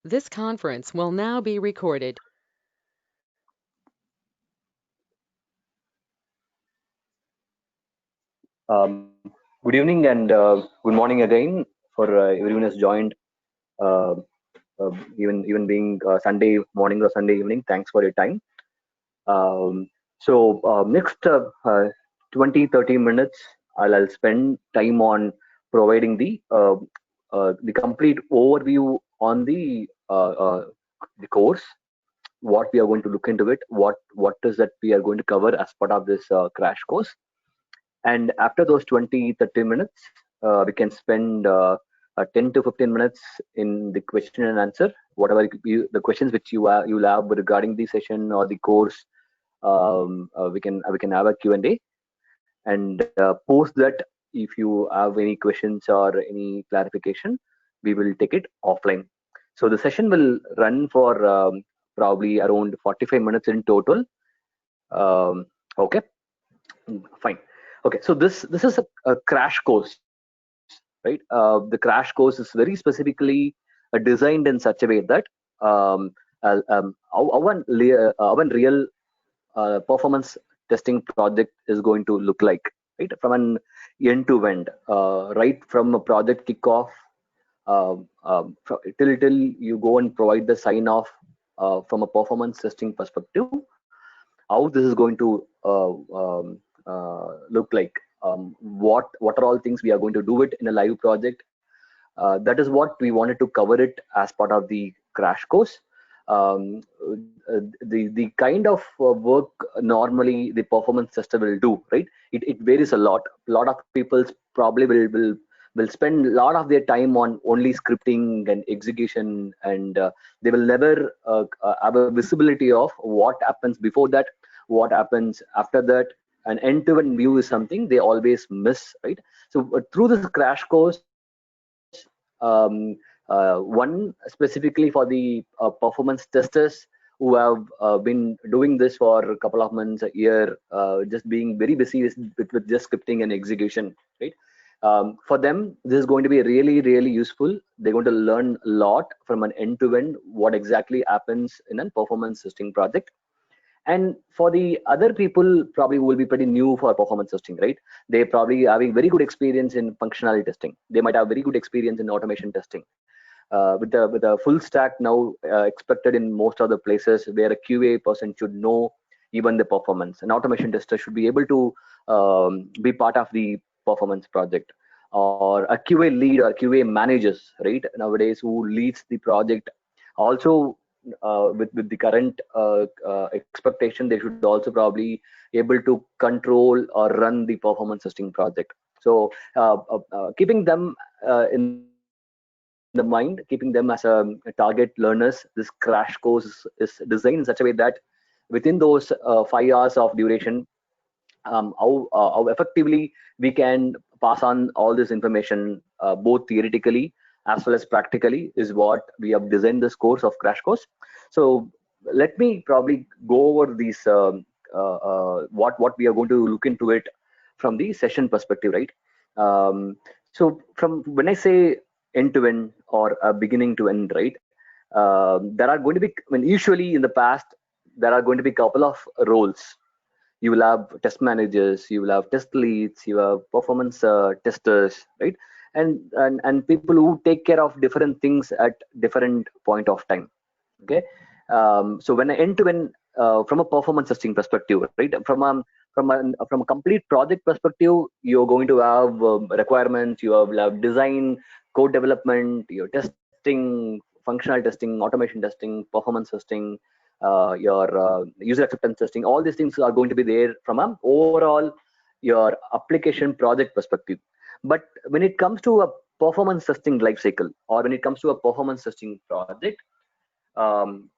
This conference will now be recorded. Um, Good evening and good morning again for everyone who's joined. Uh, even being Sunday morning or Sunday evening. Thanks for your time. Next 20-30 minutes, I'll spend time on providing the complete overview on the course, what we are going to look into it, what is that we are going to cover as part of this crash course. And after those 20-30 minutes, we can spend 10 to 15 minutes in the question and answer, whatever the questions which you'll have regarding the session or the course. We can have a Q&A, and post that, if you have any questions or any clarification, we will take it offline. So the session will run for probably around 45 minutes in total. Okay. Fine. Okay, so this is a crash course, right? The crash course is very specifically designed in such a way that um, our real performance testing project is going to look like, right? From an end to end, right from a project kickoff, till you go and provide the sign off, from a performance testing perspective, how this is going to look like, what are all things we are going to do it in a live project. That is what we wanted to cover it as part of the crash course. The kind of work normally the performance tester will do, right? It varies a lot. A lot of people probably will spend a lot of their time on only scripting and execution, and they will never have a visibility of what happens before that, what happens after that. An end-to-end view is something they always miss, right? So through this crash course, one specifically for the performance testers who have been doing this for a couple of months, a year, just being very busy with just scripting and execution, right? For them, this is going to be really, really useful. They're going to learn a lot from an end to end, what exactly happens in a performance testing project. And for the other people, probably will be pretty new for performance testing, right? They probably having very good experience in functionality testing. They might have very good experience in automation testing. With a full stack now expected in most of the places where a QA person should know even the performance. An automation tester should be able to be part of the performance project, or a QA lead or QA managers, right? Nowadays, who leads the project. Also, with the current expectation, they should also probably able to control or run the performance testing project. So keeping them in the mind, keeping them as a target learners, this crash course is designed in such a way that within those 5 hours of duration, how effectively we can pass on all this information, both theoretically as well as practically, is what we have designed this course of crash course. So let me probably go over these, what we are going to look into it from the session perspective, right? So from when I say end to end, or beginning to end, right? There are going to be, I mean, usually in the past, there are going to be a couple of roles. You will have test managers, you will have test leads, you have performance testers, right? And people who take care of different things at different point of time. Okay. So when I end to end, from a performance testing perspective, right? From a complete project perspective, you're going to have requirements, you will have design, code development, your testing, functional testing, automation testing, performance testing, your user acceptance testing. All these things are going to be there from a overall your application project perspective. But when it comes to a performance testing life cycle, or when it comes to a performance testing project, um,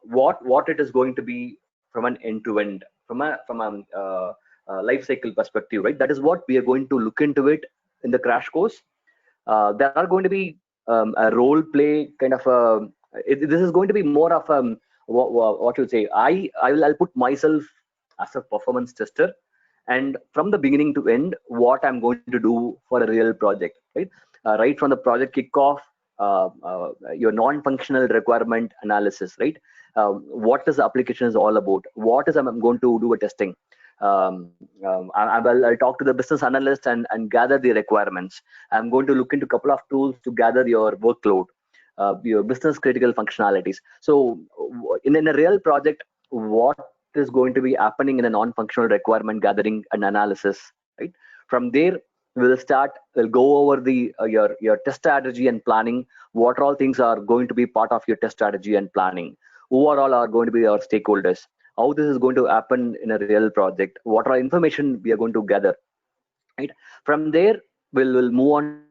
what it is going to be from an end to end, from a life cycle perspective, right? That is what we are going to look into it in the crash course. There are going to be a role play kind of this is going to be more of what you say. I'll put myself as a performance tester, and from the beginning to end, what I'm going to do for a real project, right? Right from the project kickoff, your non-functional requirement analysis, right? What is the application is all about? What is I'm going to do a testing? I'll talk to the business analyst and gather the requirements. I'm going to look into a couple of tools to gather your workload, your business critical functionalities. So in a real project, what is going to be happening in a non-functional requirement gathering and analysis, right? From there, we'll go over the your test strategy and planning. What all things are going to be part of your test strategy and planning? Who are all are going to be our stakeholders? How this is going to happen in a real project? What are information we are going to gather, right? From there, we'll move on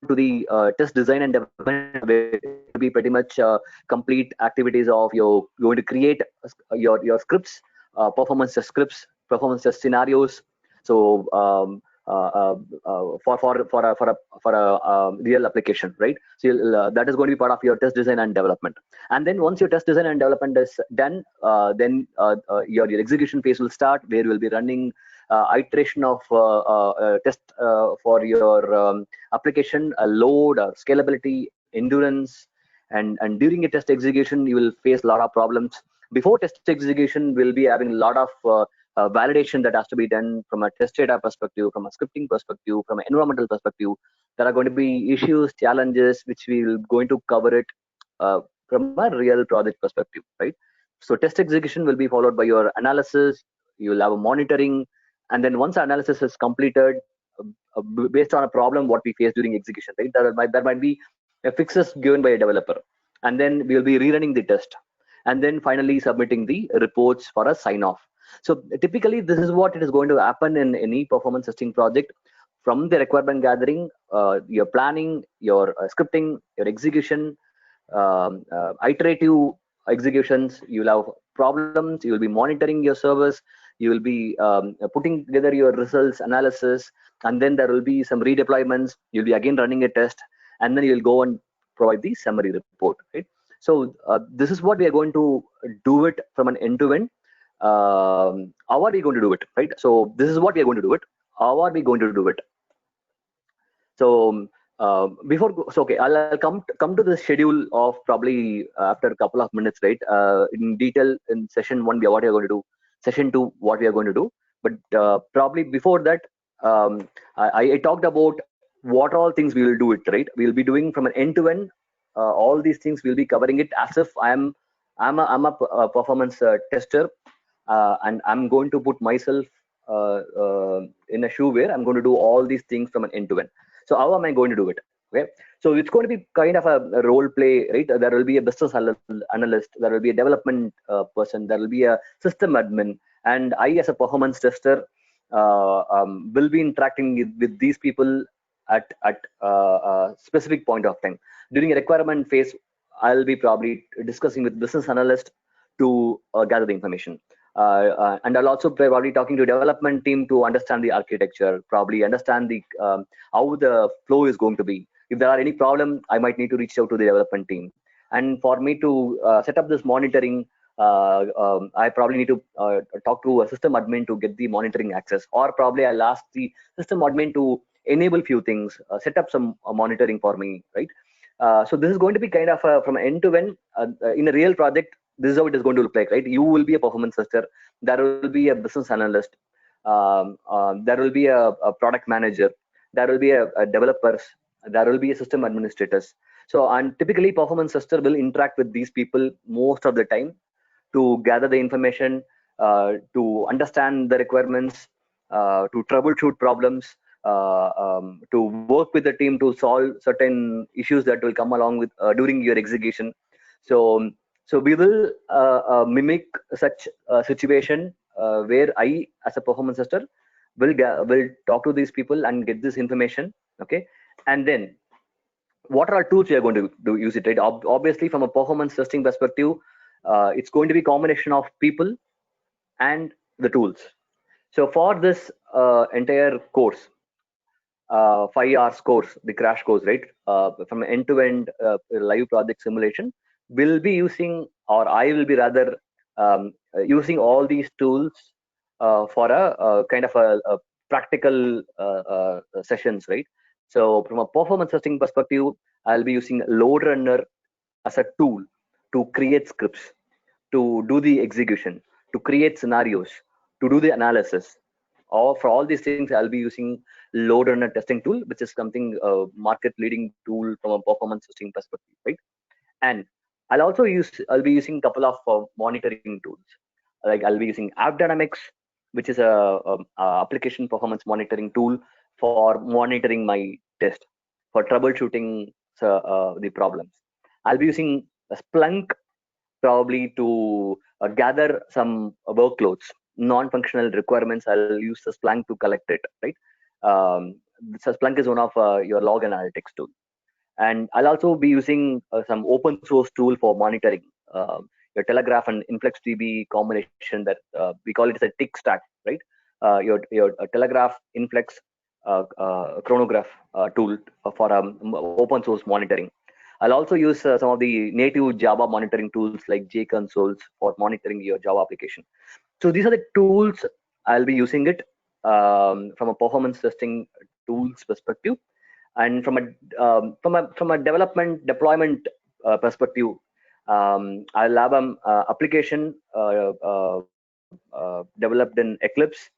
to the test design and development, where it will be pretty much complete activities of you going to create your scripts, performance test scripts, performance test scenarios. So for a real application, right? So that is going to be part of your test design and development. And then once your test design and development is done, then your execution phase will start, where you will be running iteration of test for your application, load, scalability, endurance, and during a test execution you will face a lot of problems. Before test execution, we'll be having a lot of validation that has to be done from a test data perspective, from a scripting perspective, from an environmental perspective. There are going to be issues, challenges, which we will going to cover it from a real project perspective, right? So test execution will be followed by your analysis. You will have a monitoring, and then once analysis is completed, based on a problem what we face during execution, right? There might be a fixes given by a developer, and then we'll be rerunning the test, and then finally submitting the reports for a sign off. So typically, this is what it is going to happen in any performance testing project. From the requirement gathering, your planning, your scripting, your execution, iterative executions, you'll have problems, you will be monitoring your service, you will be putting together your results analysis, and then there will be some redeployments. You'll be again running a test, and then you'll go and provide the summary report, right? So this is what we are going to do it from an end to end. How are we going to do it, right? So this is what we are going to do it. How are we going to do it? So so okay, I'll come to the schedule of probably after a couple of minutes, right? In detail in session one, what we are going to do. Session two, what we are going to do. But probably before that, I talked about what all things we will do it, right? We'll be doing from an end to end. All these things we'll be covering it as if I'm a performance tester, and I'm going to put myself in a shoe where I'm going to do all these things from an end to end. So how am I going to do it? Okay, so it's going to be kind of a role play, right? There will be a business analyst, there will be a development person, there will be a system admin, and I, as a performance tester, will be interacting with these people at a specific point of time. During a requirement phase, I'll be probably discussing with business analyst to gather the information. And I'll also probably talking to development team to understand the architecture, probably understand the how the flow is going to be. If there are any problem, I might need to reach out to the development team. And for me to set up this monitoring, I probably need to talk to a system admin to get the monitoring access, or probably I'll ask the system admin to enable few things, set up some monitoring for me, right? So this is going to be kind of from end to end in a real project. This is how it is going to look like, right? You will be a performance tester, there will be a business analyst, there will be a product manager, there will be a developers, there will be a system administrators. So, and typically performance tester will interact with these people most of the time to gather the information, to understand the requirements, to troubleshoot problems, to work with the team to solve certain issues that will come along with during your execution. So we will mimic such a situation where I, as a performance tester, will talk to these people and get this information. Okay, and then what are tools we are going to use it, right? Obviously, from a performance testing perspective, it's going to be combination of people and the tools. So for this entire course, 5 hours course, the crash course, right? From end to end live project simulation, will be using, or I will be rather using all these tools for a kind of a practical sessions, right? So from a performance testing perspective, I'll be using load runner as a tool to create scripts, to do the execution, to create scenarios, to do the analysis. Or for all these things, I'll be using load runner testing tool, which is something market leading tool from a performance testing perspective, right? And I'll be using a couple of monitoring tools. Like I'll be using App Dynamics, which is a application performance monitoring tool for monitoring my test, for troubleshooting the problems. I'll be using Splunk probably to gather some workloads, non-functional requirements. I'll use the Splunk to collect it, right? So Splunk is one of your log analytics tool. And I'll also be using some open source tool for monitoring your Telegraph and InfluxDB combination, that we call it as a tick stack, right? Your Telegraph, Influx, chronograph tool for open source monitoring. I'll also use some of the native Java monitoring tools like JConsoles for monitoring your Java application. So these are the tools I'll be using it from a performance testing tools perspective. And from a development deployment perspective, I'll have an application developed in Eclipse,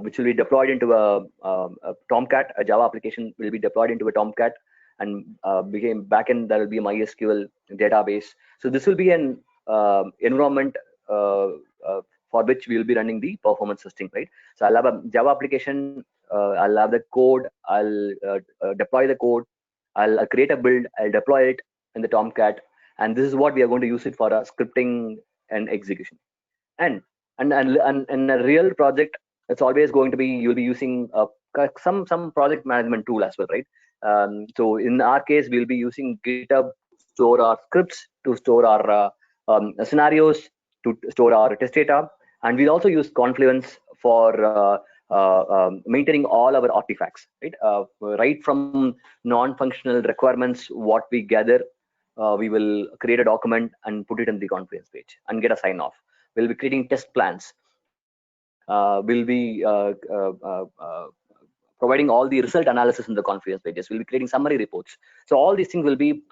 which will be deployed into a Tomcat. A Java application will be deployed into a Tomcat, and became backend. That will be a MySQL database. So this will be an environment for which we will be running the performance testing, right? So I'll have a Java application. I'll have the code. I'll deploy the code. I'll create a build. I'll deploy it in the Tomcat, and this is what we are going to use it for scripting and execution. And and in a real project, it's always going to be, you'll be using some project management tool as well, right? So in our case, we'll be using GitHub to store our scripts, to store our scenarios, to store our test data, and we'll also use Confluence for maintaining all our artifacts, right? Right from non-functional requirements, what we gather, we will create a document and put it in the Confluence page and get a sign off. We'll be creating test plans. We'll be providing all the result analysis in the Confluence pages. We'll be creating summary reports. So all these things will be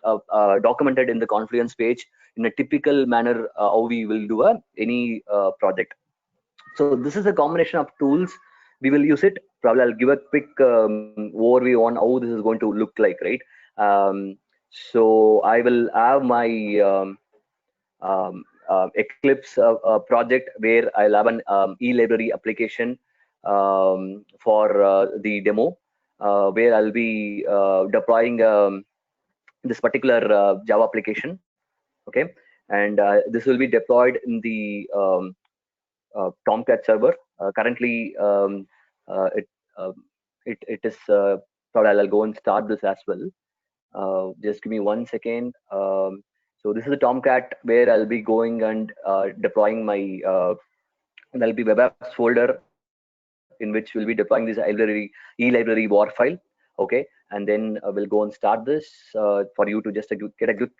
documented in the Confluence page in a typical manner, how we will do any project. So this is a combination of tools. We will use it. Probably I'll give a quick overview on how this is going to look like, right? So I will have my Eclipse project where I'll have an e-library application for the demo, where I'll be deploying this particular Java application. Okay, and this will be deployed in the Tomcat server. Currently, it, it is probably I'll go and start this as well. Just give me 1 second. So this is the Tomcat where I'll be going and deploying my there'll be web apps folder in which we'll be deploying this e-library war file. Okay, and then we'll go and start this for you to just get a good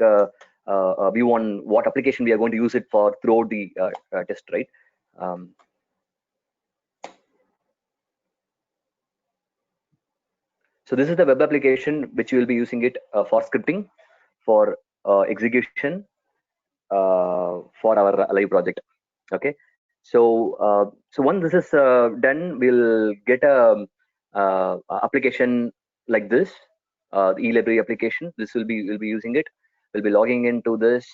view on what application we are going to use it for throughout the test, right? So this is the web application which we will be using it for scripting, for execution, for our live project. Okay, so so once this is done, we'll get a application like this, e-library application. This we'll be using it. We'll be logging into this.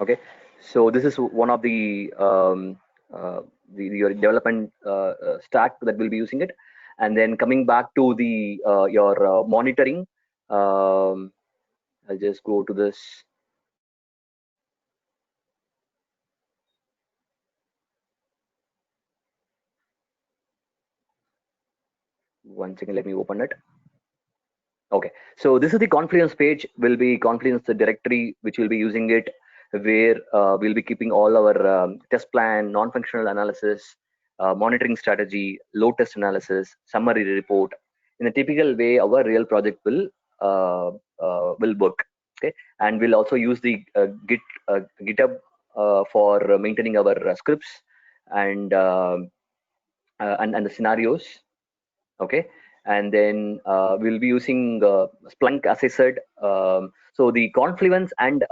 Okay, so this is one of the your development stack that we'll be using it. And then coming back to the your monitoring, I'll just go to this. One second, let me open it. Okay, so this is the Confluence page. Will be Confluence the directory which will be using it, where we'll be keeping all our test plan, non-functional analysis, monitoring strategy, load test analysis, summary report. In a typical way, our real project will work. Okay, and we'll also use the GitHub for maintaining our scripts and and the scenarios. Okay, and then we'll be using Splunk, as I said. So the Confluence and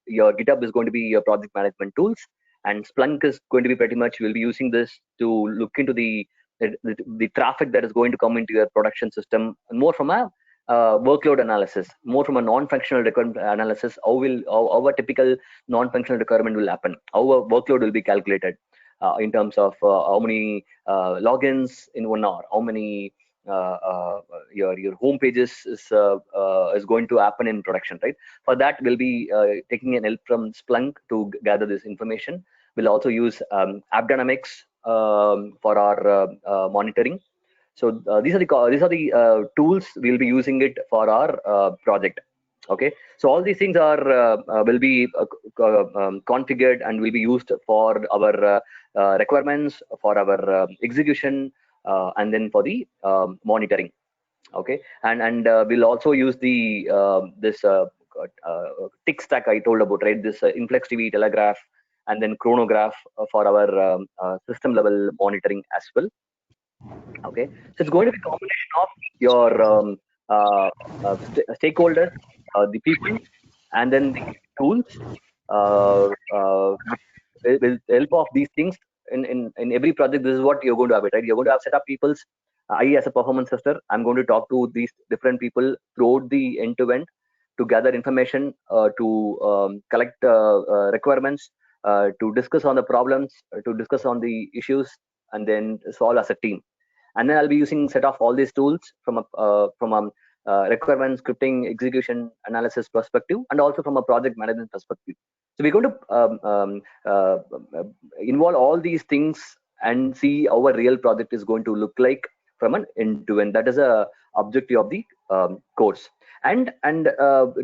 your GitHub is going to be your project management tools, and Splunk is going to be pretty much, we'll be using this to look into the traffic that is going to come into your production system, more from a workload analysis, more from a non-functional requirement analysis. How a typical non-functional requirement will happen, how a workload will be calculated in terms of how many logins in 1 hour, how many your home pages is going to happen in production, right? For that, we'll be taking an help from Splunk to gather this information. We'll also use AppDynamics for our monitoring. So these are the tools we'll be using it for our project. Okay, so all these things are will be configured and will be used for our requirements, for our execution, and then for the monitoring. Okay, and we'll also use the this tick stack I told about, right? This InfluxDB, Telegraph, and then Chronograph for our system level monitoring as well. Okay, so it's going to be a combination of your stakeholders, the people, and then the tools. With the help of these things, in every project, this is what you're going to have it, right? You're going to have set of peoples. I, as a performance tester, I'm going to talk to these different people throughout the end to end to gather information, to collect requirements, to discuss on the problems, to discuss on the issues, and then solve as a team. And then I'll be using set of all these tools from a requirement scripting, execution, analysis perspective, and also from a project management perspective. So we're going to involve all these things and see how a real project is going to look like from an end to end. That is a objective of the course. And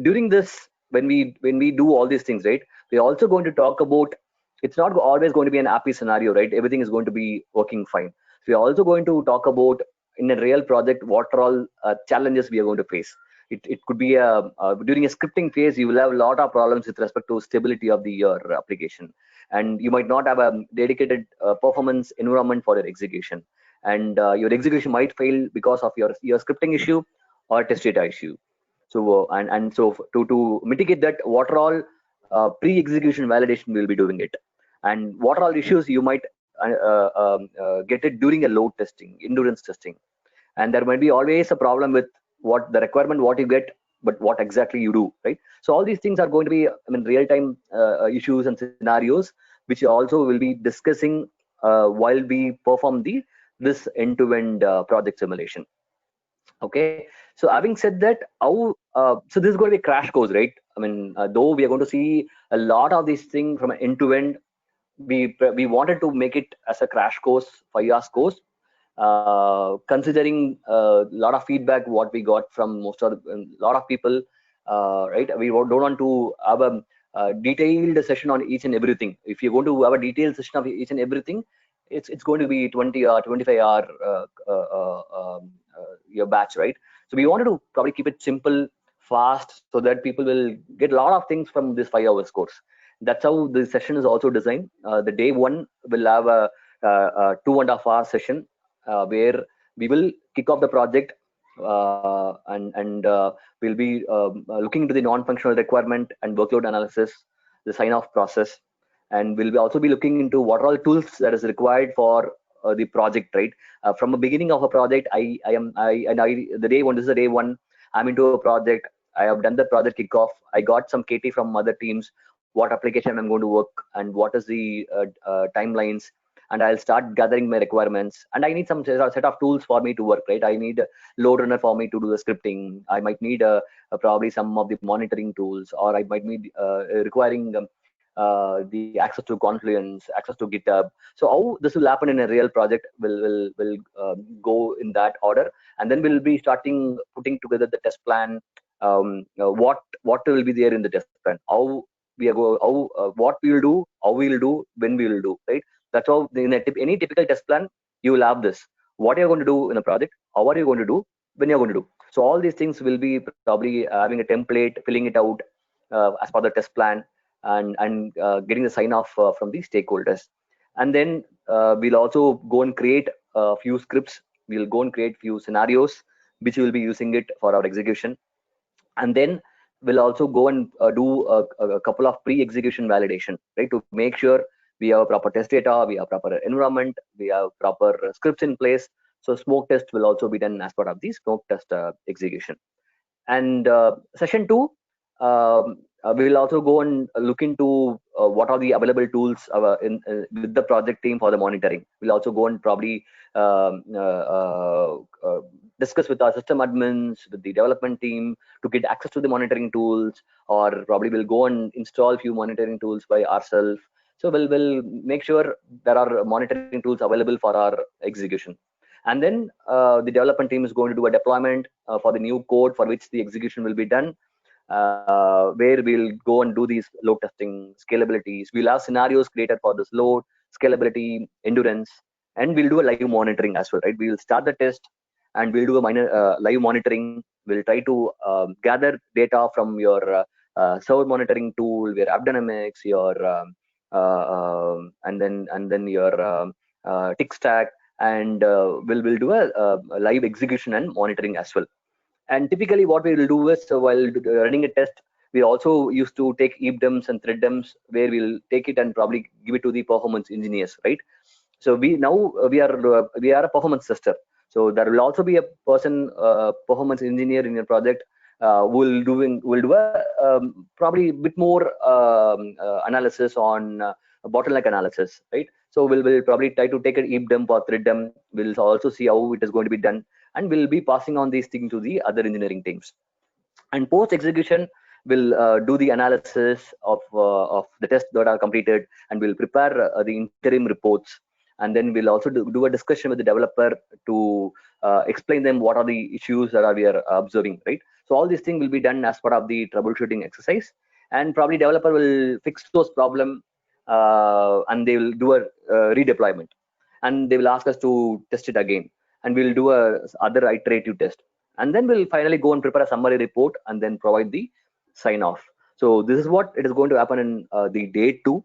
during this, when we do all these things, right, we're also going to talk about, it's not always going to be an happy scenario, right? Everything is going to be working fine. So we're also going to talk about, in a real project, what are all challenges we are going to face. It could be during a scripting phase, you will have a lot of problems with respect to stability of your application, and you might not have a dedicated performance environment for your execution, and your execution might fail because of your scripting issue or test data issue. So so to mitigate that, what are all pre-execution validation we'll be doing it, and what are all issues you might get it during a load testing, endurance testing. And there might be always a problem with what the requirement, what you get, but what exactly you do, right? So all these things are going to be, I mean, real-time issues and scenarios, which also will be discussing while we perform this end-to-end project simulation. Okay, so having said that, how so this is going to be a crash course, right? I mean, though we are going to see a lot of these things from end to end, we wanted to make it as a crash course, 5 hours course, considering a lot of feedback what we got from most of a lot of people, right? We don't want to have a detailed session on each and everything. If you're going to have a detailed session of each and everything, it's going to be 20 or 25 hour your batch, right? So we wanted to probably keep it simple, fast, so that people will get a lot of things from this 5 hours course. That's how the session is also designed. The day one will have a 2.5 hour session where we will kick off the project, and we'll be looking into the non-functional requirement and workload analysis, the sign-off process, and we'll also be looking into what are all tools that is required for the project, right? From the beginning of a project, the day one, this is the day one, I'm into a project. I have done the project kickoff. I got some KT from other teams, what application I'm going to work, and what is the timelines, and I'll start gathering my requirements, and I need some set of tools for me to work, right? I need load runner for me to do the scripting. I might need probably some of the monitoring tools, or I might need requiring the access to Confluence, access to GitHub. So how this will happen in a real project will go in that order, and then we'll be starting putting together the test plan. What will be there in the test plan? How we are what we will do, how we will do, when we will do, right? That's how in any typical test plan you will have this. What you're going to do in a project, or what you're going to do, when you're going to do. So all these things will be probably having a template, filling it out as per the test plan, and getting the sign off from the stakeholders. And then we'll also go and create a few scripts. We'll go and create few scenarios which will be using it for our execution. And then we'll also go and do a couple of pre-execution validation, right, to make sure we have proper test data, we have proper environment, we have proper scripts in place. So smoke test will also be done as part of the smoke test execution. And session 2, we will also go and look into what are the available tools with the project team for the monitoring. We'll also go and probably um, uh, uh, uh, discuss with our system admins, with the development team, to get access to the monitoring tools, or probably we'll go and install few monitoring tools by ourselves. So we'll make sure there are monitoring tools available for our execution. And then the development team is going to do a deployment for the new code for which the execution will be done, where we'll go and do these load testing, scalabilities. We'll have scenarios created for this load, scalability, endurance, and we'll do a live monitoring as well, right? We'll start the test and we'll do a minor live monitoring. We'll try to gather data from your server monitoring tool, your AppDynamics, your and then your tick stack, and we'll do a live execution and monitoring as well. And typically what we will do is, while running a test, we also used to take EBDMs and thread dumps, where we'll take it and probably give it to the performance engineers, right? So we are a performance tester. So there will also be a person, performance engineer in your project, will do a probably a bit more analysis on bottleneck analysis, right? So we'll probably try to take an EBDM or thread dump. We'll also see how it is going to be done, and we'll be passing on these things to the other engineering teams. And post execution, we'll do the analysis of the tests that are completed, and we'll prepare the interim reports. And then we'll also do a discussion with the developer to explain them what are the issues that we are observing, right? So all these things will be done as part of the troubleshooting exercise, and probably developer will fix those problem, and they will do a redeployment, and they will ask us to test it again, and we'll do a other iterative test, and then we'll finally go and prepare a summary report and then provide the sign off. So this is what it is going to happen in the day 2,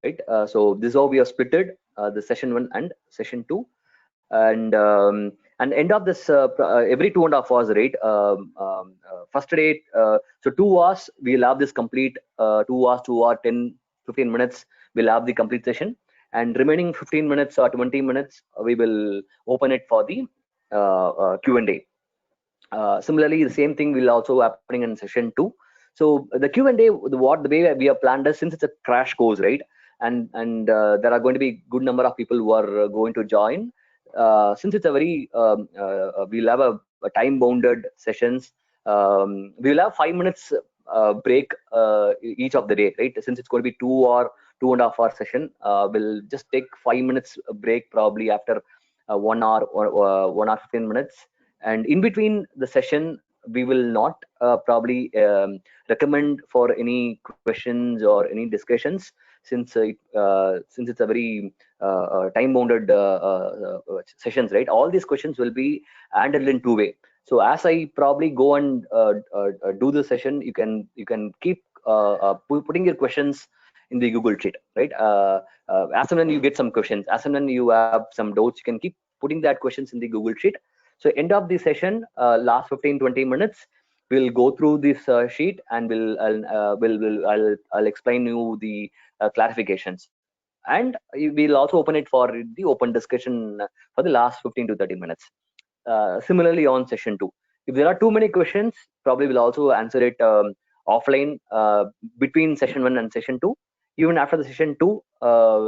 right? So this is how we have splitted the session 1 and session 2. And end of this every 2.5 hours, right? First day, so 2 hours we'll have this complete 2 hours, 2 hour 10-15 minutes, we'll have the complete session, and remaining 15 minutes or 20 minutes we will open it for the Q&A. Similarly, the same thing will also happening in session 2. So the Q&A, the way we have planned is, since it's a crash course, right? And there are going to be good number of people who are going to join. Since it's a very we'll have a time bounded sessions. We'll have 5 minutes break each of the day, right? Since it's going to be 2 or 2.5 hour session, we'll just take 5 minutes break probably after 1 hour or 1 hour 15 minutes. And in between the session, we will not probably recommend for any questions or any discussions, since it's a very time bounded sessions, right? All these questions will be handled in 2 way. So as I probably go and do the session, you can keep putting your questions in the Google Sheet, right? As and when you get some questions, as and when you have some doubts, you can keep putting that questions in the Google Sheet. So end of the session, last 15-20 minutes, we'll go through this sheet, and I'll explain you the clarifications, and we'll also open it for the open discussion for the last 15 to 30 minutes. Similarly on session 2, if there are too many questions, probably we'll also answer it offline between session 1 and session 2. Even after the session 2,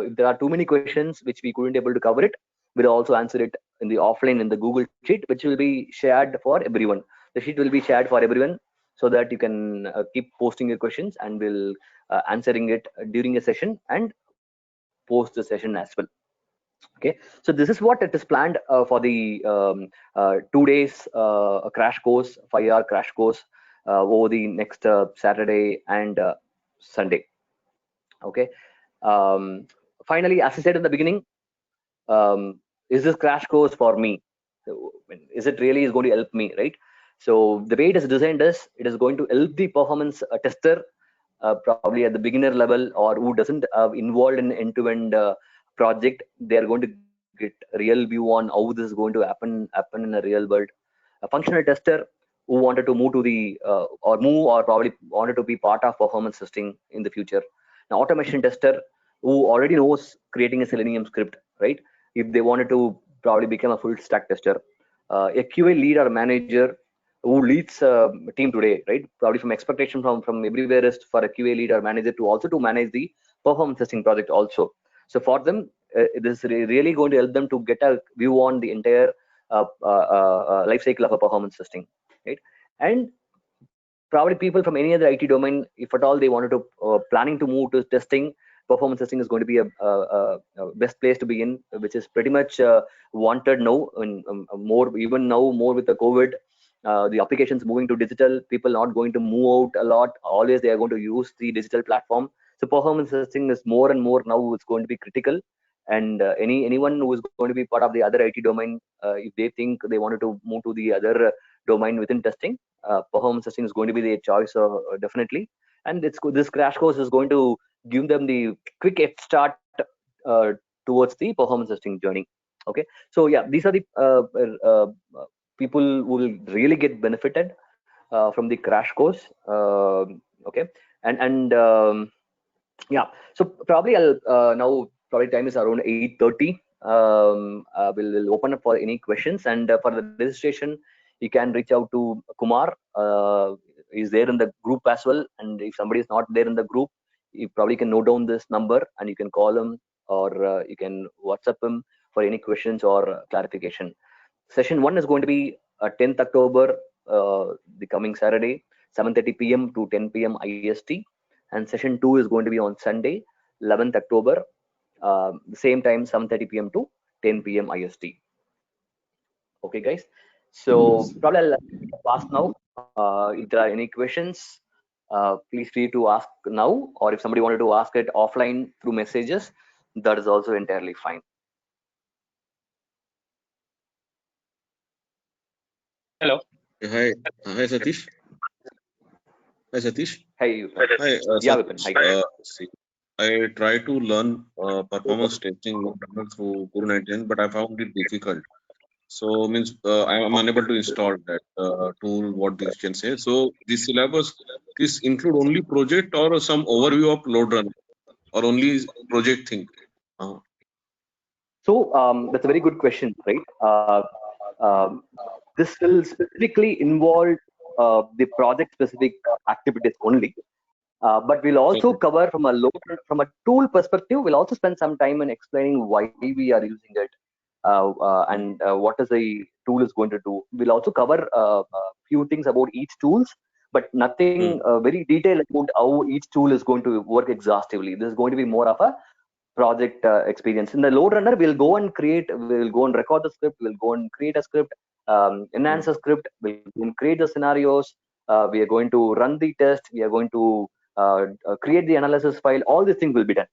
if there are too many questions which we couldn't able to cover it, we'll also answer it in the offline in the Google Sheet, which will be shared for everyone. The sheet will be shared for everyone, so that you can keep posting your questions, and we'll answering it during a session and post the session as well. Okay, so this is what it is planned for the 2 days crash course, 5-hour crash course over the next Saturday and Sunday. Okay, finally, as I said in the beginning, is this crash course for me? Is it really is going to help me, right? So the way it is designed is, it is going to help the performance tester probably at the beginner level, or who doesn't involved in end-to-end project, they are going to get real view on how this is going to happen in a real world. A functional tester who wanted to move to the or probably wanted to be part of performance testing in the future. An automation tester who already knows creating a Selenium script, right? If they wanted to probably become a full stack tester. A QA lead or manager who leads a team today, right? Probably from expectation from everywhere is for a QA lead or manager to also to manage the performance testing project also. So for them, this is really going to help them to get a view on the entire life cycle of a performance testing, right? And probably people from any other IT domain, if at all they wanted to planning to move to testing, performance testing is going to be a best place to be in, which is pretty much wanted now. And more even now, more with the COVID, the applications moving to digital, people not going to move out a lot. Always they are going to use the digital platform. So performance testing is more and more now it's going to be critical. And anyone who is going to be part of the other IT domain, if they think they wanted to move to the other domain within testing, performance testing is going to be their choice, definitely. And this crash course is going to give them the quick head start uh, towards the performance testing journey. Okay, so yeah, these are the people who will really get benefited from the crash course. Okay, and yeah, so probably I'll now probably time is around 8:30. We'll open up for any questions, and for the registration you can reach out to Kumar. He's there in the group as well, and if somebody is not there in the group, you probably can note down this number and you can call him, or you can WhatsApp him for any questions or clarification. Session 1 is going to be 10th October, the coming Saturday, 7:30 p.m. to 10 p.m. IST, and session 2 is going to be on Sunday, 11th October, same time, 7:30 p.m. to 10 p.m. IST. Okay, guys. So probably I'll ask now. If there are any questions, please free to ask now, or if somebody wanted to ask it offline through messages, that is also entirely fine. Hello. Hi, Satish. Hi, Satish. Hey, Hi, yeah, Satish. Vipin. Hi. See, I try to learn performance testing through Kubernetes, but I found it difficult. So means I am unable to install that tool. What this can say. So this syllabus this include only project or some overview of load run or only project thing. So that's a very good question, right? Um, this will specifically involve the project-specific activities only, but we'll also Okay. cover from a tool perspective. We'll also spend some time in explaining why we are using it, and what is the tool is going to do. We'll also cover a few things about each tools, but nothing very detailed about how each tool is going to work exhaustively. This is going to be more of a project experience. In the load runner, we'll go and record the script, we'll go and create a script, enhance a script, we'll create the scenarios, we are going to run the test, we are going to create the analysis file. All these things will be done.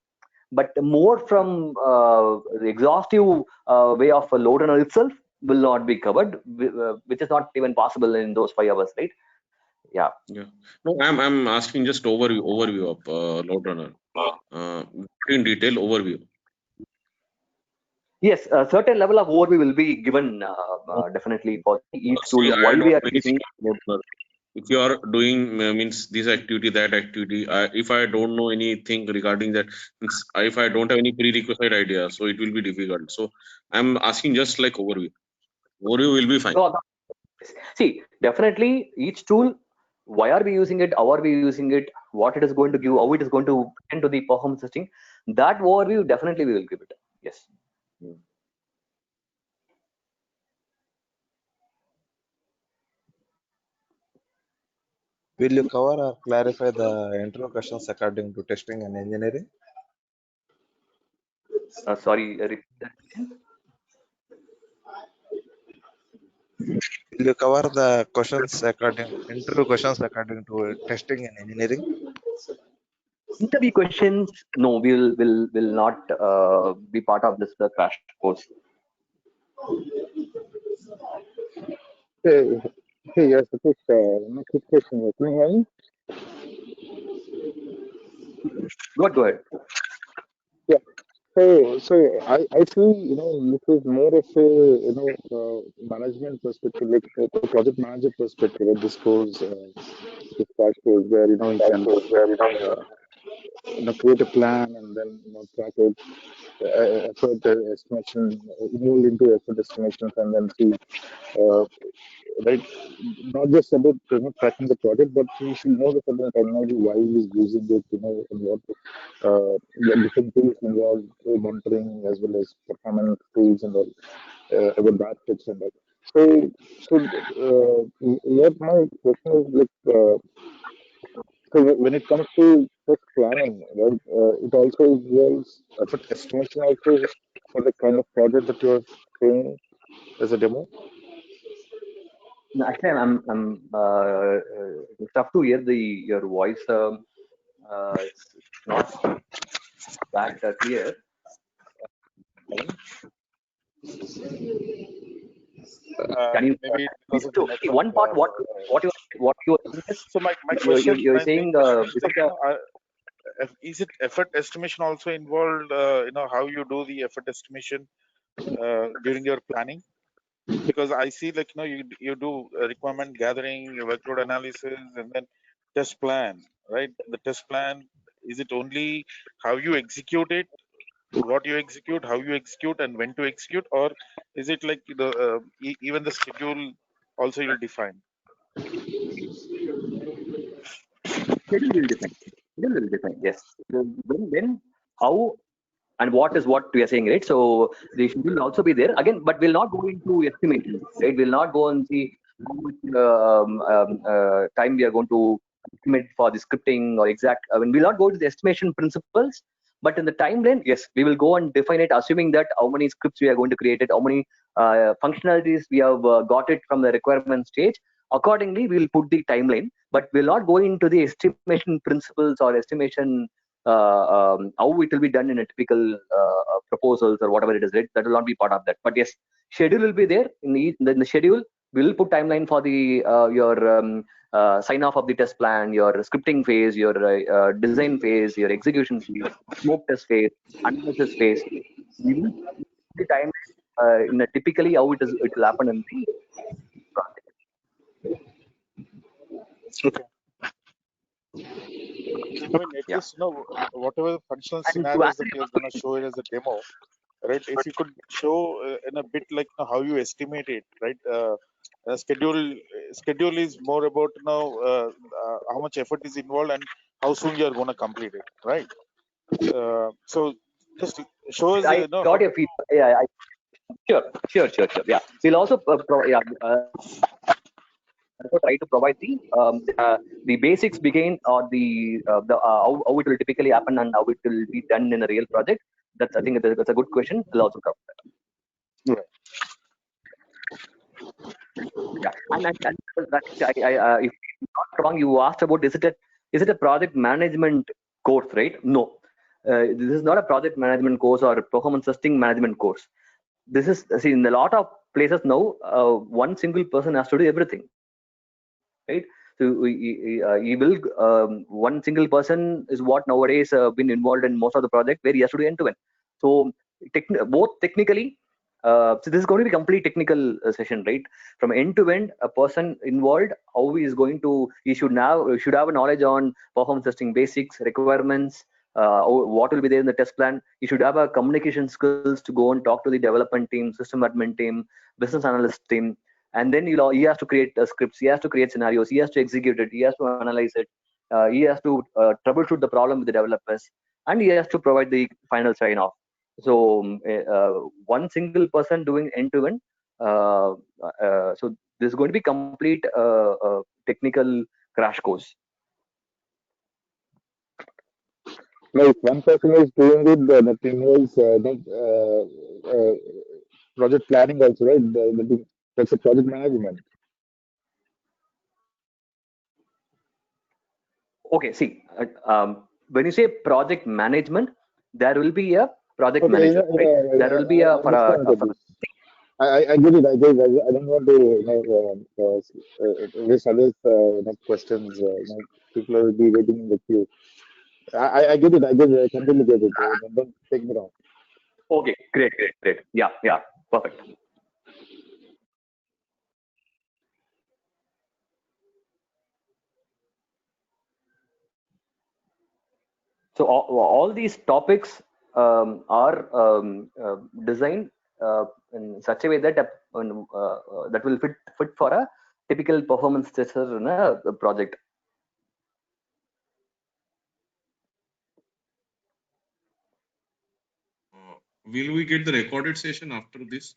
But more from the exhaustive way of a load runner itself will not be covered, which is not even possible in those 5 hours, right? Yeah. Yeah. No, I'm asking just overview of load runner. In detail overview. Yes, a certain level of overview will be given definitely for each See, tool, I why don't we are know using. anything about load runner. If you are doing means this activity, that activity, if I don't know anything regarding that, means if I don't have any prerequisite idea, so it will be difficult. So I'm asking just like overview. Overview will be fine. No, see, definitely each tool, why are we using it, how are we using it, what it is going to give, how it is going to into the performance testing, that overview definitely we will give it. Yes. Hmm. Will you cover or clarify the intro questions according to testing and engineering? Sorry, repeat that again. Will you cover the questions interview questions according to testing and engineering? Interview questions, no, will not be part of this crash course. Hey, yes, Satish, my quick question. Can you hear me? Go ahead. Yeah. So I see, this is more of a, management perspective, like a project manager perspective. This goes, this cash goes where, you can, uh, create a plan and then, track it, effort estimation, move into effort estimations and then see, uh, right? Not just about, tracking the project, but we should know the certain technology, why he's using it, and what the different tools involved, monitoring as well as performance tools and all, about that fits and all. So what my question is like, so when it comes to test planning, right, it also involves effort estimation also for the kind of project that you're saying as a demo. No, actually, it's tough to hear your voice. It's not that clear. Can you Maybe because of the so see, network. one part what you are saying is So my question, you're my main saying question is is like, it a is it effort estimation also involved? How you do the effort estimation during your planning? Because I see like, you do requirement gathering, workload analysis, and then test plan, right? The test plan, is it only how you execute it, what you execute, how you execute, and when to execute, or is it like even the schedule also you'll define? schedule will define. Schedule will define. Yes. When how and what is what we are saying, right? So the schedule will also be there again, but we'll not go into estimation, right? We'll not go and see how much time we are going to estimate for the scripting or exact. I mean, we'll not go to the estimation principles, but in the timeline, yes, we will go and define it, assuming that how many scripts we are going to create it, how many functionalities we have got it from the requirement stage. Accordingly, we will put the timeline, but we'll not go into the estimation principles or estimation how it will be done in a typical proposals or whatever it is, right? That will not be part of that. But yes, schedule will be there. In the schedule, we will put timeline for the your sign off of the test plan, your scripting phase, your design phase, your execution phase, smoke test phase, analysis phase. We will put the timeline in a typically how it will happen in the project. Okay. I mean, at Yeah. least, whatever functional And to scenarios answer that your you're going to show it as a demo, right? If you could show in a bit like, how you estimate it, right? Schedule is more about, how much effort is involved and how soon you're going to complete it, right? So just show us, I how got your to. feedback. Yeah, sure. Yeah, we'll also also try to provide the basics begin or how it will typically happen and how it will be done in a real project. I think that's a good question. We'll also cover that. Right. Yeah, and if I'm not wrong, you asked about is it a project management course, right? No, this is not a project management course or a performance testing management course. This is, see, in a lot of places now, one single person has to do everything, right? So he will one single person is what nowadays been involved in most of the project where he has to do end to end. So both technically, so this is going to be complete technical session, right? From end to end, a person involved, how he is going to, he should have a knowledge on performance testing basics, requirements, what will be there in the test plan. He should have a communication skills to go and talk to the development team, system admin team, business analyst team, and then he has to create scripts, he has to create scenarios, he has to execute it, he has to analyze it, he has to troubleshoot the problem with the developers, and he has to provide the final sign off. So one single person doing end to end. So this is going to be complete technical crash course. Now, if one person is doing it, that involves project planning also, right? That's a project management. Okay, see, when you say project management, there will be a project Okay, manager, right? There will be I a understand that. for a I get it. I get it. I don't want to, waste others, questions. People will be waiting in the queue. I get it. I get it. I completely get it. Don't take me wrong. Okay, great, great, great. Yeah, yeah, perfect. So all these topics are designed in such a way that that will fit for a typical performance tester in a project. Will we get the recorded session after this,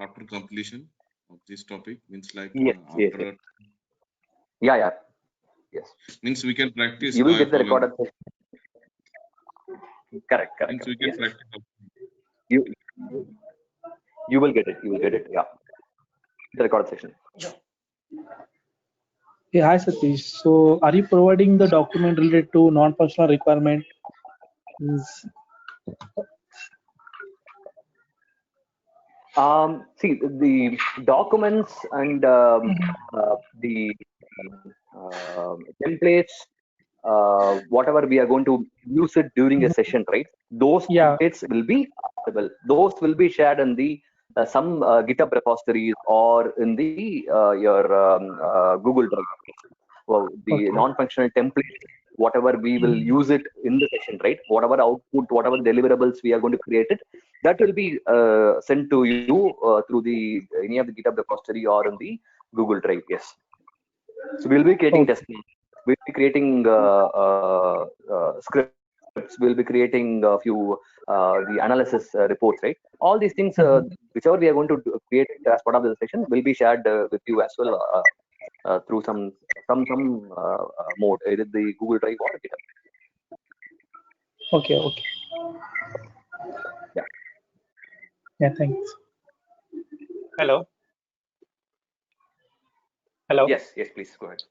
after completion of this topic? Means like Yes, yes, yes. after, Yeah, yeah, yes. means we can practice You will by get the following. recorded. Correct, correct, Means we correct. can Yes, practice. you you will get it. You will get it. Yeah, the recorded session. Hey, hi Satish. So, are you providing the document related to non-functional requirement? Is- See, the documents and the templates, whatever we are going to use it during a session, right? Those Yeah. templates will be available. Those will be shared in the some GitHub repositories or in the your Google Drive. Well, the Okay. non-functional template, whatever we will use it in the session, right? Whatever output, whatever deliverables we are going to create it, that will be sent to you through the any of the GitHub repository or in the Google Drive. Yes. So we'll be creating Okay. test. We'll be creating scripts. We'll be creating a few the analysis reports, right? All these things, whichever we are going to create as part of the session, will be shared with you as well through some mode, either the Google Drive or GitHub. Okay. Okay. Yeah. Yeah. Thanks. Hello. Hello. Yes. Yes. Please go ahead.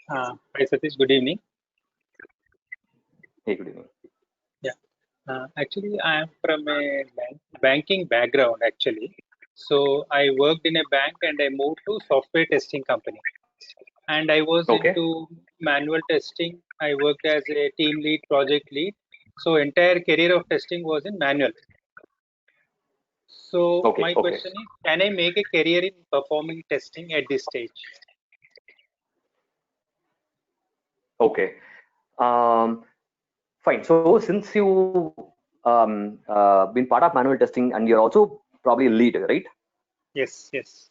Hi Satish. Good evening. Hey, good evening. Yeah. Actually, I am from a banking background. Actually, so I worked in a bank and I moved to software testing company. And I was Okay. into manual testing. I worked as a team lead, project lead. So entire career of testing was in manual. So Okay. my Okay. question is, can I make a career in performing testing at this stage? Okay. Fine. So since you been part of manual testing and you're also probably a lead, right? Yes. Yes.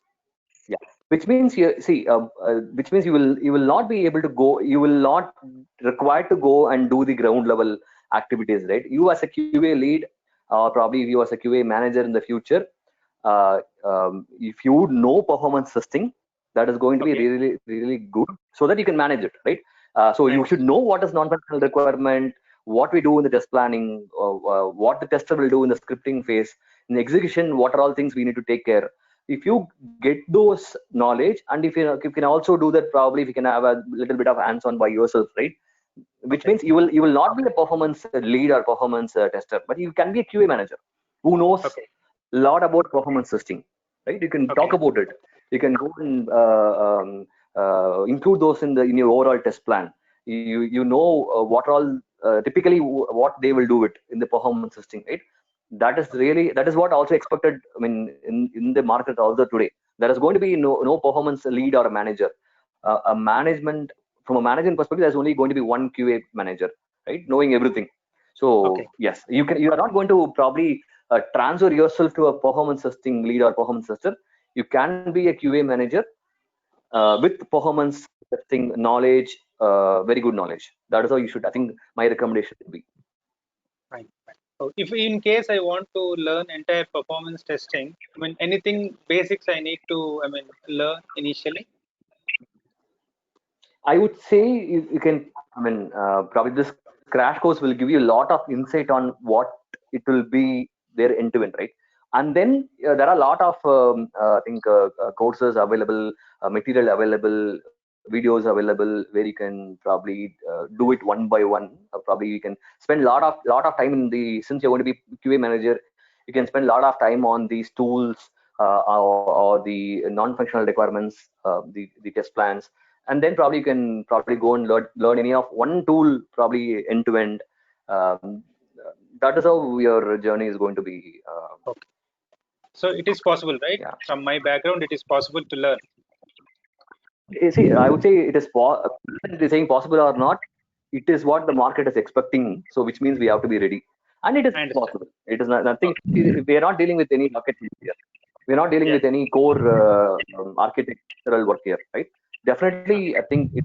Yeah. Which means which means you will not be able to go. You will not required to go and do the ground level activities, right? You as a QA lead, or probably you as a QA manager in the future, if you know performance testing, that is going to be Okay. really, really good, so that you can manage it, right? So you Right. should know what is non-functional requirement, what we do in the test planning, what the tester will do in the scripting phase, in the execution, what are all things we need to take care. If you get those knowledge, and if you can also do that, probably if you can have a little bit of hands-on by yourself, right? Which Okay. means you will not be a performance lead or performance tester, but you can be a QA manager who knows Okay. a lot about performance testing, right? You can talk Okay. about it. You can go and include those in your overall test plan. You know what all typically what they will do it in the performance testing, right? That is what also expected. I mean, in the market also today, there is going to be no performance lead or a manager. A management, from a management perspective, there's only going to be one QA manager, right? Knowing everything. Okay. So yes, you are not going to probably transfer yourself to a performance testing lead or performance tester. You can be a QA manager with performance testing knowledge, very good knowledge. That is how you should. I think my recommendation would be. Fine. Fine. So if in case I want to learn entire performance testing, I mean anything basics I need to learn initially. I would say you can. I mean, probably this crash course will give you a lot of insight on what it will be there end to end, right? And then there are a lot of I think courses available, material available, videos available where you can probably do it one by one. Probably you can spend a lot of time in the, since you're going to be QA manager, you can spend a lot of time on these tools or the non-functional requirements, the test plans, and then probably you can probably go and learn any of one tool, probably end to end, that is how your journey is going to be. Okay. So it is possible, right? Yeah. From my background, it is possible to learn. You see, I would say it is saying possible or not. It is what the market is expecting. So which means we have to be ready, and it is I understand. possible. It is nothing. We are not dealing with any rocket here. We are not dealing Yeah. with any core architectural work here, right? Definitely, I think it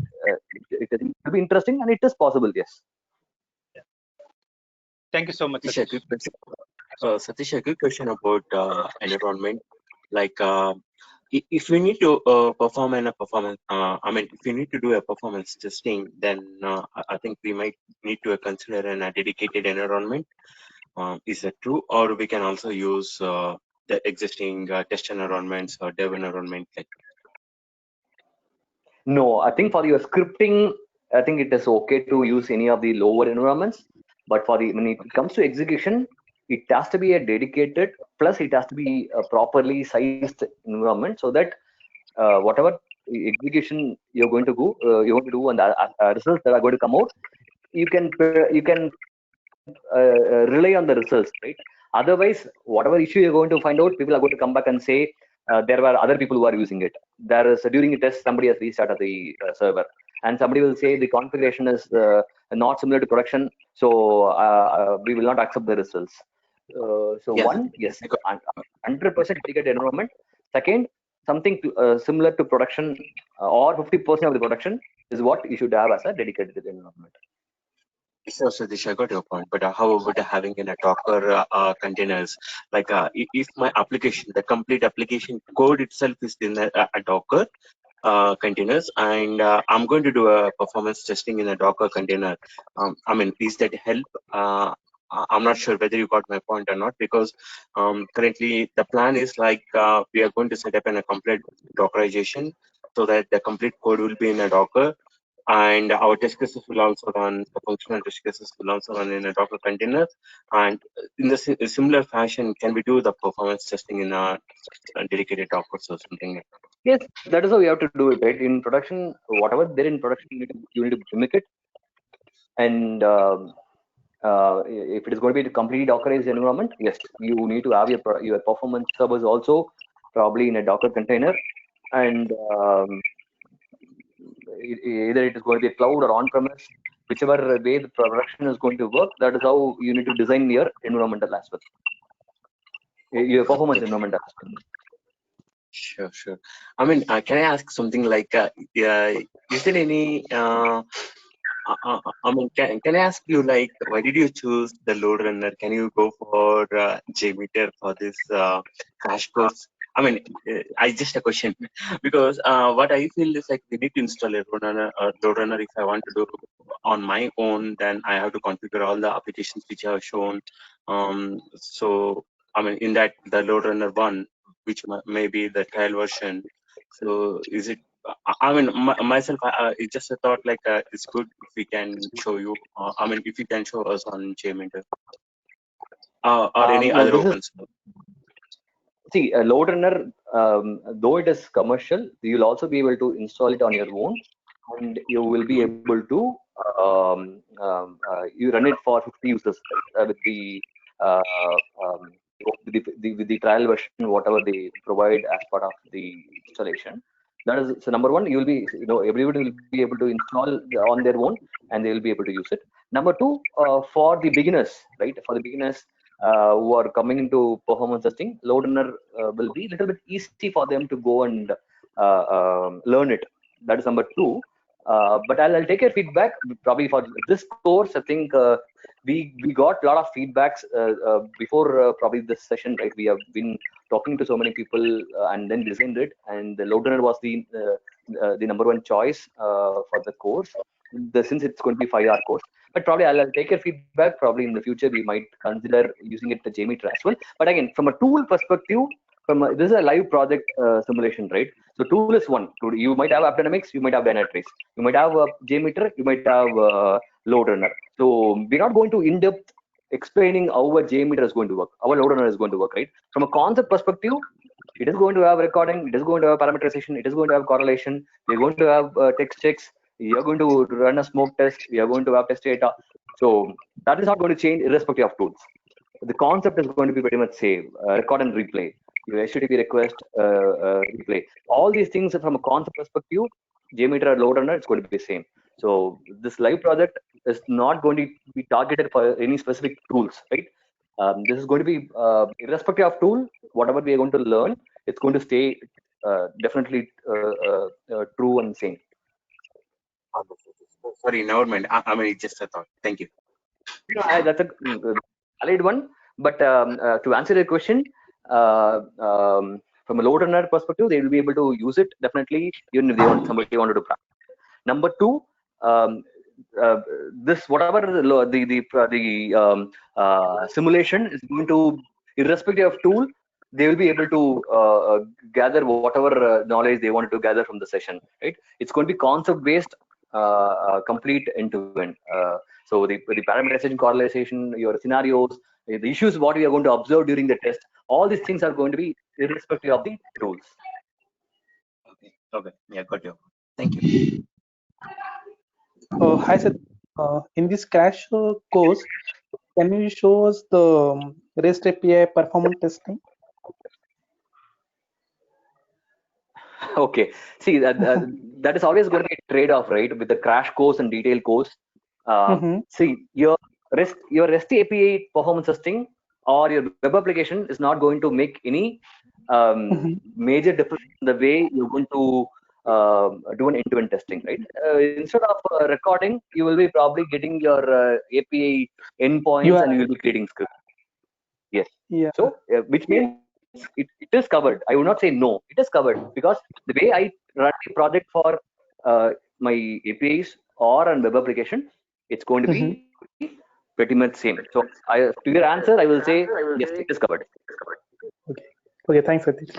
will be interesting, and it is possible. Yes. Thank you so much, Satish, a Satish. quick question. Satish, a quick question about environment. Like, if we need to perform in a performance, I mean, if we need to do a performance testing, then I think we might need to consider a dedicated environment. Is that true? Or we can also use the existing test environments or dev environment? Like, No, I think for your scripting, I think it is okay to use any of the lower environments. But for the when it comes to execution, it has to be a dedicated, plus it has to be a properly sized environment, so that whatever execution you're going to do, and the results that are going to come out, you can rely on the results, right? Otherwise, whatever issue you're going to find out, people are going to come back and say there were other people who are using it. There is during a test, somebody has restarted the server, and somebody will say the configuration is not similar to production, so we will not accept the results. So yeah, one, yes, 100% dedicated environment. Second, something similar to production or 50% of the production is what you should have as a dedicated environment. so Satish, I got your point. But how about having in a Docker containers? Like, if my application, the complete application code itself is in a Docker containers, and I'm going to do a performance testing in a Docker container. I mean, is that help? I'm not sure whether you got my point or not, because currently the plan is like we are going to set up a complete Dockerization so that the complete code will be in a Docker, and our test cases will also run, the functional test cases will also run in a Docker container. And in the similar fashion, can we do the performance testing in a dedicated Docker or something? Yes, that is how you have to do it, right? In production, whatever there in production, you need to mimic it. And if it is going to be a completely Dockerized environment, yes, you need to have your performance servers also probably in a Docker container. And either it is going to be a cloud or on-premise, whichever way the production is going to work, that is how you need to design your environmental as well, your performance environment as well. Sure, sure. I mean, can I ask something like, is there any, I mean, can I ask you, like, why did you choose the load runner? Can you go for JMeter for this crash course? I mean, I just a question because what I feel is like we need to install a load runner if I want to do on my own, then I have to configure all the applications which are shown. So, I mean, in that, the load runner one, which may be the trial version. So is it, I mean, myself, it's just a thought like it's good if we can show you, I mean, if you can show us on JMeter or any No, other this open is, source. see, a load runner, though it is commercial, you'll also be able to install it on your own, and you will be able to you run it for 50 users, right? Uh, um, with the trial version, whatever they provide as part of the installation. That is, so number one, you will be, everybody will be able to install on their own, and they will be able to use it. Number two, for the beginners, right? For the beginners who are coming into performance testing, load runner will be a little bit easy for them to go and learn it. That is number two. But I'll take your feedback probably for this course. I think we got a lot of feedbacks before probably this session, right? We have been talking to so many people and then designed it, and the load runner was the number one choice for the course. Since it's going to be 5-hour course, but probably I'll take your feedback. Probably in the future we might consider using it to JMeter as well. But again, from a tool perspective, this is a live project simulation, right? So tool is one. You might have AppDynamics, you might have Dynatrace, you might have JMeter, you might have load runner. So we're not going to in-depth explaining how a JMeter is going to work, how a load runner is going to work, right? From a concept perspective, it is going to have recording, it is going to have parameterization, it is going to have correlation, you're going to have text checks, you're going to run a smoke test, you're going to have test data. So that is not going to change irrespective of tools. The concept is going to be pretty much same. Record and replay. Your HTTP request, replay. All these things from a concept perspective, JMeter, load runner, it's going to be the same. So this live project is not going to be targeted for any specific tools, right? This is going to be irrespective of tool, whatever we are going to learn, it's going to stay definitely true and same. Sorry, never mind. I mean, it's just a thought. Thank you. That's a valid one. But to answer your question, from a load runner perspective, they will be able to use it definitely, even if they want somebody wanted to practice. Number two, this whatever the simulation is going to, irrespective of tool, they will be able to gather whatever knowledge they wanted to gather from the session. Right? It's going to be concept based, complete end to end. So the parameterization, correlation, your scenarios, the issues what we are going to observe during the test, all these things are going to be irrespective of the tools. Okay. Yeah, got you. Thank you. Hi, sir. In this crash course, can you show us the REST API performance testing? Okay. See, that is always going to be a trade-off, right? With the crash course and detailed course. See, your REST API performance testing or your web application is not going to make any major difference in the way you're going to do an end-to-end testing, right? Instead of recording, you will be probably getting your API endpoints and you will be creating scripts. Yes. Yeah. So, which means it is covered. I would not say no. It is covered because the way I run a project for my APIs or a web application, it's going to be pretty much same. So, to your answer, I will say yes, it is covered. Okay. Okay. Thanks, Satish.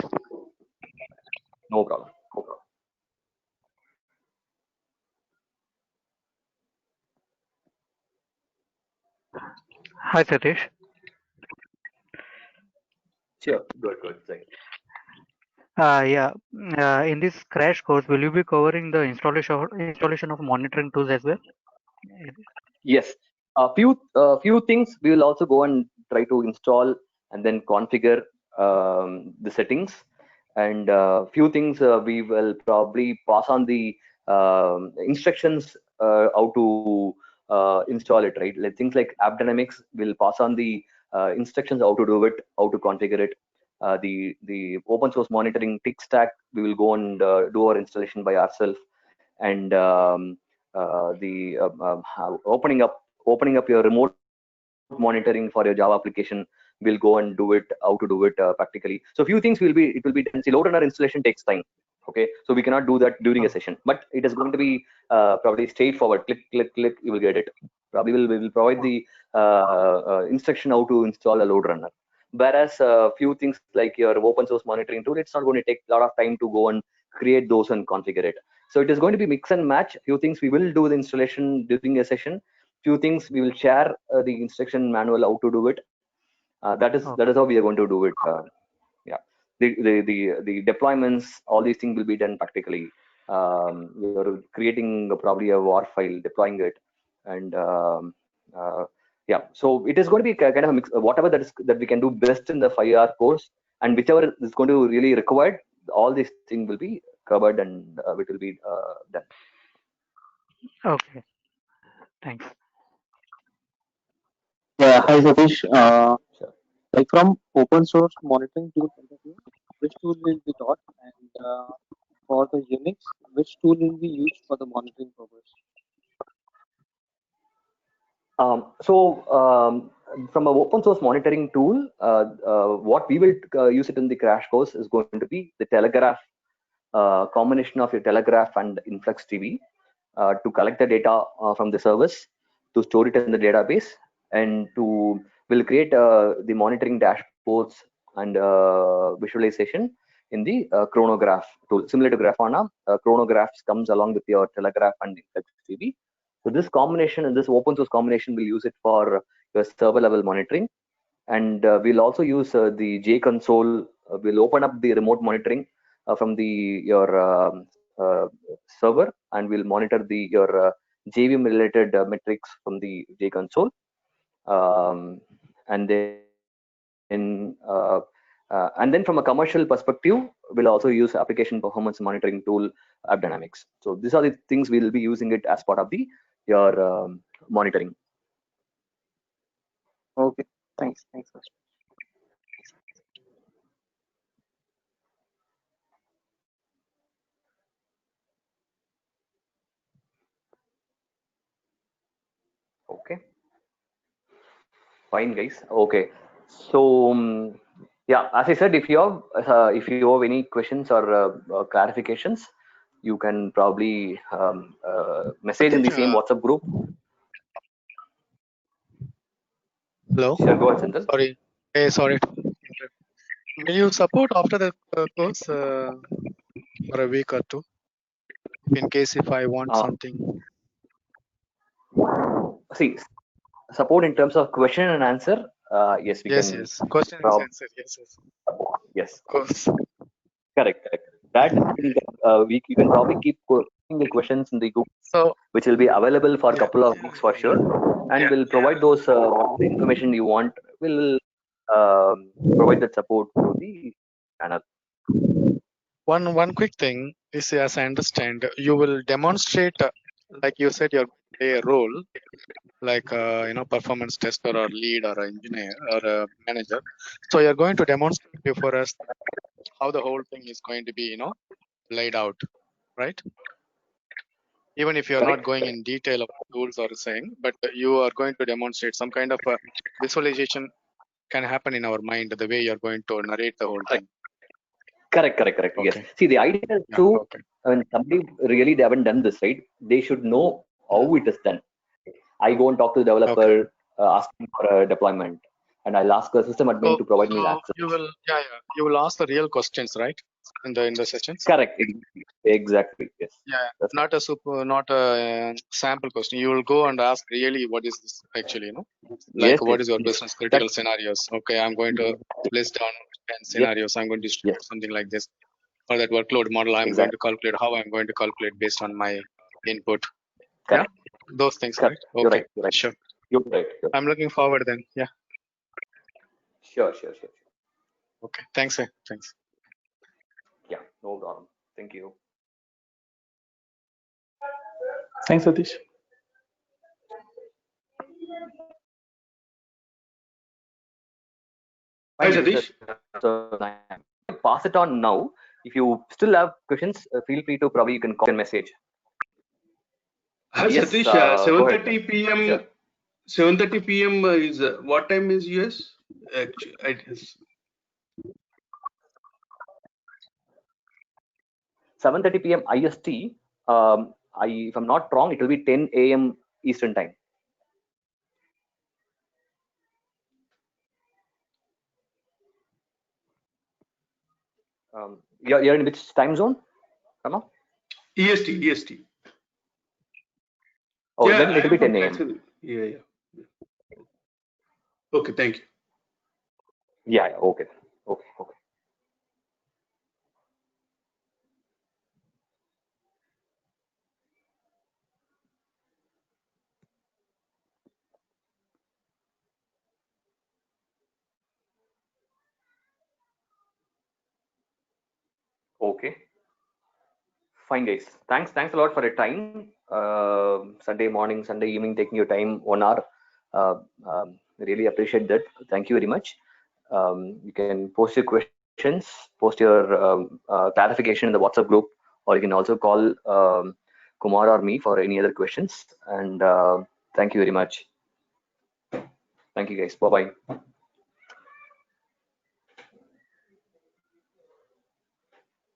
No problem. Hi, Satish. Sure. Good. Thank Yeah. In this crash course, will you be covering the installation of monitoring tools as well? Yes. A few things we will also go and try to install and then configure the settings, and few things we will probably pass on the instructions how to install it, right? Like things like AppDynamics will pass on the instructions how to do it, how to configure it. The open source monitoring tick stack, we will go and do our installation by ourselves, and opening up your remote monitoring for your Java application, we'll go and do it, how to do it practically. So a few things it will be done. See, load runner installation takes time. Okay, so we cannot do that during a session, but it is going to be probably straightforward. Click, you will get it. Probably we will provide the instruction how to install a load runner. Whereas a few things like your open source monitoring tool, it's not going to take a lot of time to go and create those and configure it. So it is going to be mix and match. Few things we will do the installation during a session. Few things we will share the instruction manual how to do it. That is how we are going to do it. Yeah, the deployments, all these things will be done practically. You're creating probably a WAR file, deploying it, and yeah. So it is going to be kind of a mix. Whatever that we can do best in the 5-hour course, and whichever is going to really required, all these things will be covered and it will be done. Okay. Thanks. Yeah, hi Satish. Sure. Like from open source monitoring tool point of view, which tool will be taught, and for the Unix, which tool will be used for the monitoring purpose? From an open source monitoring tool, what we will use it in the crash course is going to be the Telegraph, combination of your Telegraph and InfluxDB to collect the data from the service, to store it in the database, and will create the monitoring dashboards and visualization in the Chronograph tool. Similar to Grafana, Chronographs comes along with your Telegraph and InfluxDB. So this combination and this open source combination will use it for your server level monitoring, and we'll also use the JConsole. We'll open up the remote monitoring from your server, and we'll monitor your JVM related metrics from the J console, and then from a commercial perspective, we'll also use application performance monitoring tool AppDynamics. So these are the things we'll be using it as part of your monitoring. Okay, thanks. Okay, fine guys. Okay, so yeah, as I said, if you have any questions or clarifications, you can probably message in the same WhatsApp group. Hello. Sure, go ahead, Senthil. Sorry. Hey, sorry. Will you support after the course for a week or two, in case if I want something? See, support in terms of question and answer. Yes, we can. Yes. Question and answer. Yes. Of course. Correct. That you can probably keep putting the questions in the group, so which will be available for a couple of weeks for sure, and we'll provide those the information you want. We'll provide that support to the channel. One quick thing is, as I understand, you will demonstrate, like you said, you're play a role, like performance tester or lead or engineer or a manager. So you're going to demonstrate before us how the whole thing is going to be, laid out, right? Even if you're not going in detail of tools or saying, but you are going to demonstrate some kind of a visualization can happen in our mind, the way you're going to narrate the whole thing. Correct. Okay. Yes. See, the idea is when somebody really they haven't done this, right? They should know how it is done. I go and talk to the developer, asking for a deployment, and I'll ask the system admin to provide me the access. You will ask the real questions, right? In the sessions. Correct. Exactly. Yes. Yeah. Not a sample question. You will go and ask really what is this actually, like what is your business critical scenarios? Okay, I'm going to list down 10 scenarios. I'm going to distribute something like this. For that workload model, I'm going to calculate how I'm going to calculate based on my input. Correct. Yeah, those things, right? Okay, You're right. Sure. You're right. I'm looking forward then. Yeah. Sure. Okay. Thanks. Thanks. Yeah. No problem. Thank you. Thanks, Satish. Hi, Satish. So pass it on now. If you still have questions, feel free to probably you can call and message. Hi, Yes, Satish. 7:30 p.m. Sure. 7:30 p.m. is what time is US? Actually, 7:30 p.m. IST. If I'm not wrong, it will be 10 a.m. Eastern time. You're in which time zone, Rama? EST. Oh, then it will be 10 a.m. Yeah. Okay, thank you. Yeah. Okay. Okay. Fine, guys. Thanks a lot for your time. Sunday morning, Sunday evening, taking your time 1 hour. Really appreciate that. Thank you very much. You can post your questions, post your clarification in the WhatsApp group, or you can also call Kumar or me for any other questions. And thank you very much. Thank you, guys. Bye-bye.